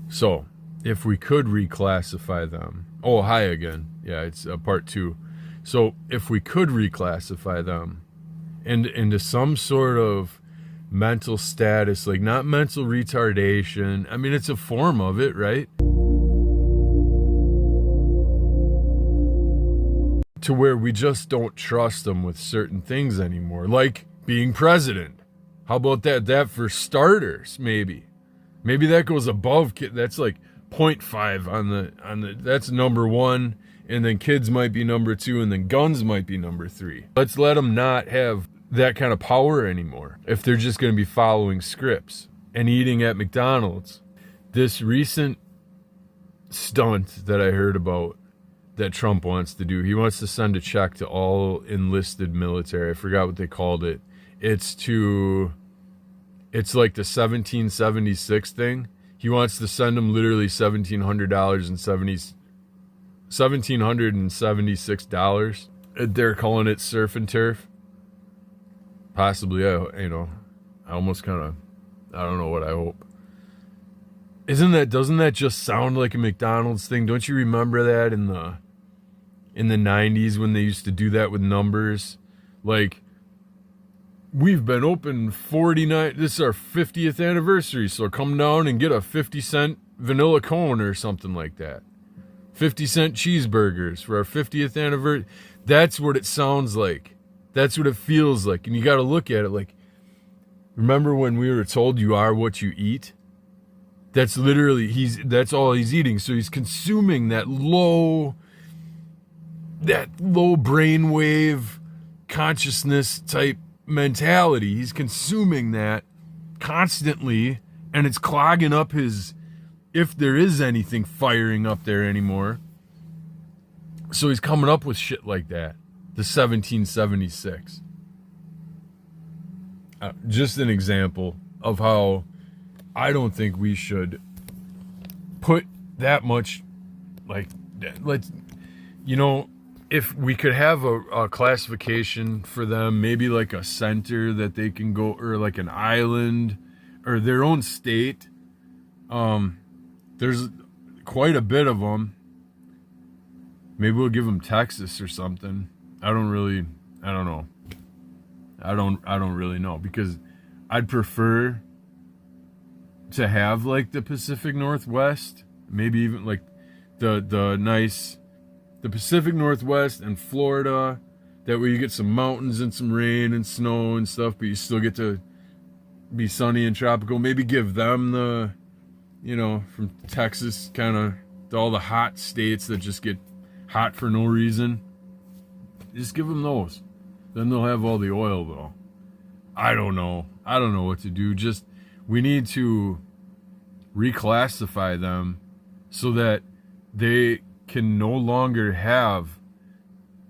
So, if we could reclassify them, oh, hi again. Yeah, it's part two. So, if we could reclassify them into some sort of mental status, like not mental retardation, I mean, it's a form of it, right? To where we just don't trust them with certain things anymore, like being president. How about that? That for starters, maybe. Maybe that goes above. That's like 0.5 on the. That's number one, and then kids might be number two, and then guns might be number three. Let's let them not have that kind of power anymore if they're just going to be following scripts and eating at McDonald's. This recent stunt that I heard about that Trump wants to do, he wants to send a check to all enlisted military. I forgot what they called it. It's like the 1776 thing. He wants to send them literally $1,776. They're calling it surf and turf. Possibly, I almost kind of, I don't know what I hope. Doesn't that just sound like a McDonald's thing? Don't you remember that in the 90s when they used to do that with numbers? Like, we've been open 49, this is our 50th anniversary, so come down and get a 50-cent vanilla cone or something like that. 50-cent cheeseburgers for our 50th anniversary. That's what it sounds like. That's what it feels like. And you got to look at it like, remember when we were told you are what you eat? That's literally, that's all he's eating. So he's consuming that low brainwave consciousness type mentality. He's consuming that constantly, and it's clogging up his, if there is anything firing up there anymore. So he's coming up with shit like that. The 1776. Just an example of how I don't think we should put that much, like, let's, if we could have a classification for them, maybe like a center that they can go, or like an island, or their own state. There's quite a bit of them. Maybe we'll give them Texas or something. I don't really know, because I'd prefer to have like the Pacific Northwest, maybe even like the Pacific Northwest and Florida. That way you get some mountains and some rain and snow and stuff, but you still get to be sunny and tropical. Maybe give them the, from Texas, kind of all the hot states that just get hot for no reason. Just give them those. Then they'll have all the oil, though. I don't know what to do. Just, we need to reclassify them so that they can no longer have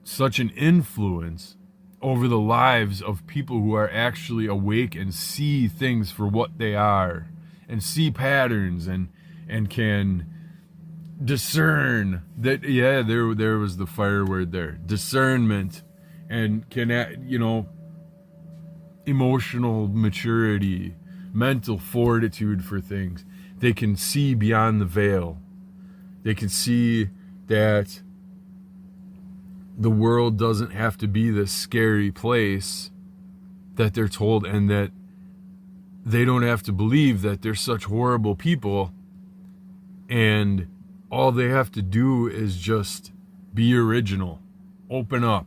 such an influence over the lives of people who are actually awake and see things for what they are, and see patterns, and can discern that, yeah, there was the fire word there, discernment, and can, emotional maturity, mental fortitude for things. They can see beyond the veil. They can see that the world doesn't have to be this scary place that they're told, and that they don't have to believe that they're such horrible people, and all they have to do is just be original, open up,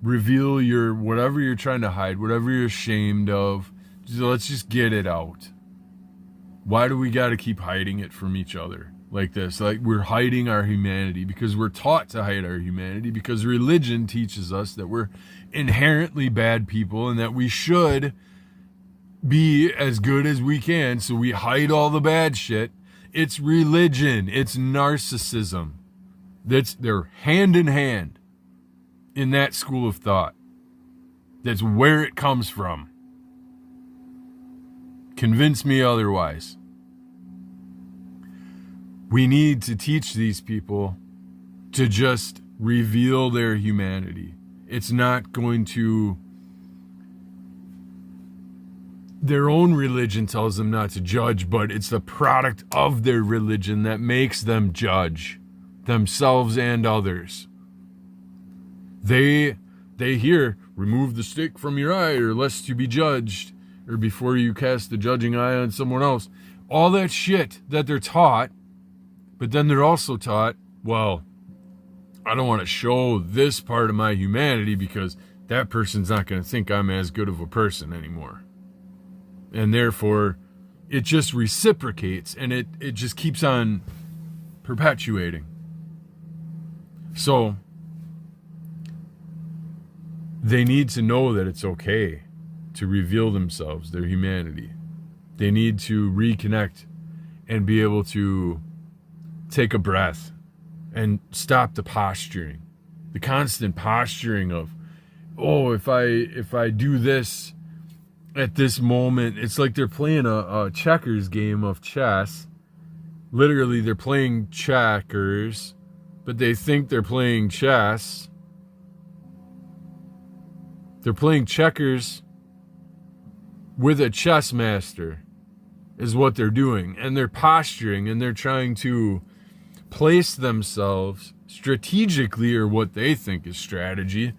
reveal your whatever you're trying to hide, whatever you're ashamed of. Let's just get it out. Why do we got to keep hiding it from each other like this? Like, we're hiding our humanity because we're taught to hide our humanity, because religion teaches us that we're inherently bad people and that we should be as good as we can, so we hide all the bad shit. It's religion. It's narcissism. They're hand in hand in that school of thought. That's where it comes from. Convince me otherwise. We need to teach these people to just reveal their humanity. It's not going to their own religion tells them not to judge, but it's the product of their religion that makes them judge themselves and others. They hear, remove the stick from your eye, or lest you be judged, or before you cast the judging eye on someone else. All that shit that they're taught, but then they're also taught, well, I don't want to show this part of my humanity because that person's not going to think I'm as good of a person anymore. And therefore, it just reciprocates, and it just keeps on perpetuating. So, they need to know that it's okay to reveal themselves, their humanity. They need to reconnect and be able to take a breath and stop the posturing, the constant posturing of, oh, if I do this at this moment, it's like they're playing a checkers game of chess. Literally, they're playing checkers, but they think they're playing chess. They're playing checkers with a chess master is what they're doing. And they're posturing, and they're trying to place themselves strategically, or what they think is strategy,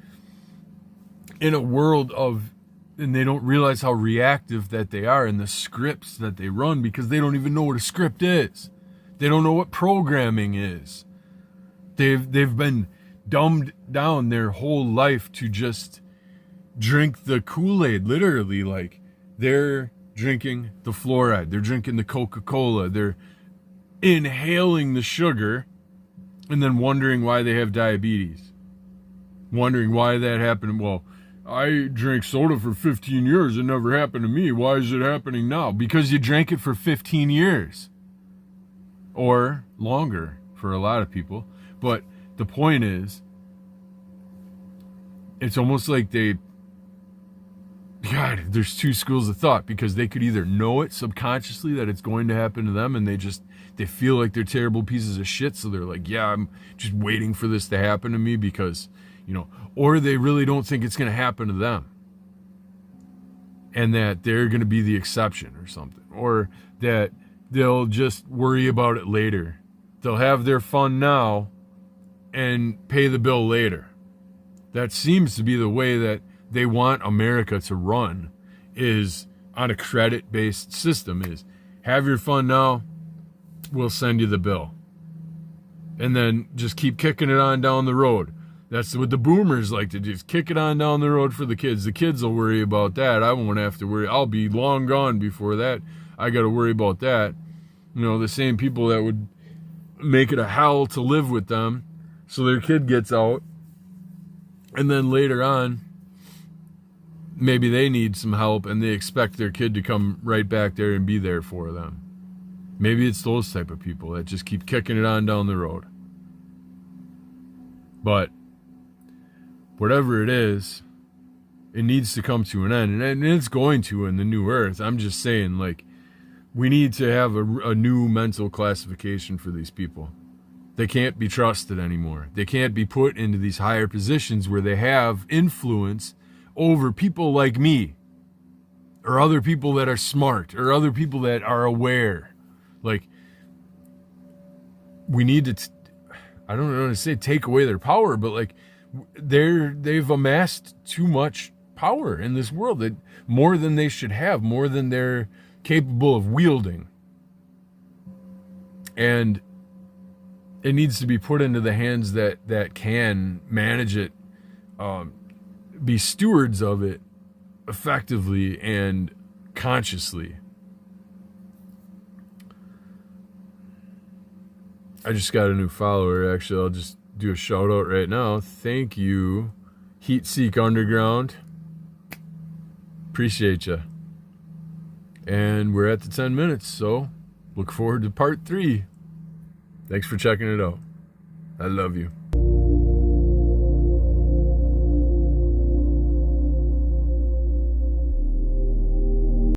in a world of, and they don't realize how reactive that they are in the scripts that they run, because they don't even know what a script is. They don't know what programming is. They've been dumbed down their whole life to just drink the Kool-Aid, literally. Like, they're drinking the fluoride, they're drinking the Coca-Cola, they're inhaling the sugar, and then wondering why they have diabetes, wondering why that happened. Well, I drank soda for 15 years, it never happened to me, why is it happening now? Because you drank it for 15 years or longer for a lot of people. But the point is, it's almost like God, there's two schools of thought, because they could either know it subconsciously that it's going to happen to them, and they feel like they're terrible pieces of shit, so they're like, yeah, I'm just waiting for this to happen to me because, or they really don't think it's going to happen to them, and that they're going to be the exception or something, or that they'll just worry about it later. They'll have their fun now and pay the bill later. That seems to be the way that they want America to run, is on a credit-based system, is have your fun now, we'll send you the bill. And then just keep kicking it on down the road. That's what the boomers like to do, is kick it on down the road for the kids. The kids will worry about that. I won't have to worry. I'll be long gone before that. I got to worry about that. The same people that would make it a hell to live with them, so their kid gets out, and then later on, maybe they need some help and they expect their kid to come right back there and be there for them. Maybe it's those type of people that just keep kicking it on down the road. But whatever it is, it needs to come to an end. And it's going to in the new earth. I'm just saying, like, we need to have a new mental classification for these people. They can't be trusted anymore. They can't be put into these higher positions where they have influence over people like me, or other people that are smart, or other people that are aware. Like, we need to, I don't know how to say take away their power, but like, they've amassed too much power in this world, that more than they should have, more than they're capable of wielding. And it needs to be put into the hands that can manage it, be stewards of it effectively and consciously. I just got a new follower. Actually, I'll just do a shout out right now. Thank you, Heatseek Underground. Appreciate you. And we're at the 10 minutes, so look forward to part 3. Thanks for checking it out. I love you.